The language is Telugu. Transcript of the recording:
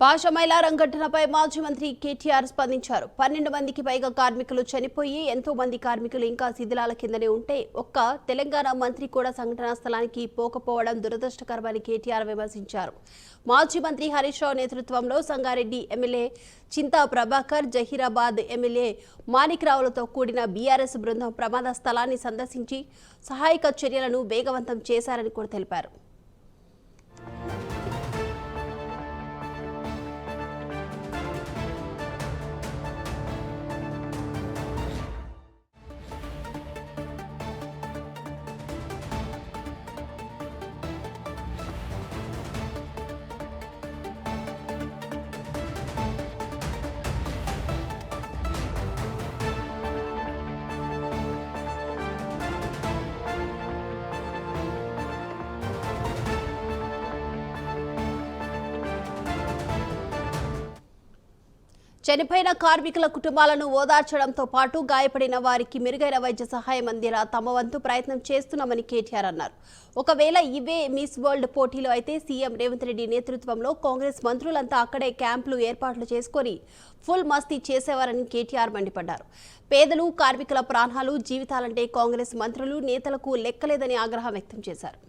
పాషమైలారం ఘటనపై మాజీ మంత్రి కేటీఆర్ స్పందించారు. 12 మందికి పైగా కార్మికులు చనిపోయి ఎంతో మంది కార్మికులు ఇంకా శిథిలాల కిందనే ఉంటే ఒక్క తెలంగాణ మంత్రి కూడా సంఘటనా స్థలానికి పోకపోవడం దురదృష్టకరమని కేటీఆర్ విమర్శించారు. మాజీ మంత్రి హరీష్ రావు నేతృత్వంలో సంగారెడ్డి ఎమ్మెల్యే చింతా ప్రభాకర్, జహీరాబాద్ ఎమ్మెల్యే మాణిక్ రావులతో కూడిన బీఆర్ఎస్ బృందం ప్రమాద స్థలాన్ని సందర్శించి సహాయక చర్యలను వేగవంతం చేశారని కూడా తెలిపారు. చనిపోయిన కార్మికుల కుటుంబాలను ఓదార్చడంతో పాటు గాయపడిన వారికి మెరుగైన వైద్య సహాయం అందేలా తమ వంతు ప్రయత్నం చేస్తున్నామని కేటీఆర్ అన్నారు. ఒకవేళ ఇవే మిస్ వరల్డ్ పోటీలు అయితే సీఎం రేవంత్ రెడ్డి నేతృత్వంలో కాంగ్రెస్ మంత్రులంతా అక్కడే క్యాంపులు ఏర్పాట్లు చేసుకుని ఫుల్ మస్తీ చేసేవారని కేటీఆర్ మండిపడ్డారు. పేదలు, కార్మికుల ప్రాణాలు, జీవితాలంటే కాంగ్రెస్ మంత్రులు, నేతలకు లెక్కలేదని ఆగ్రహం వ్యక్తం చేశారు.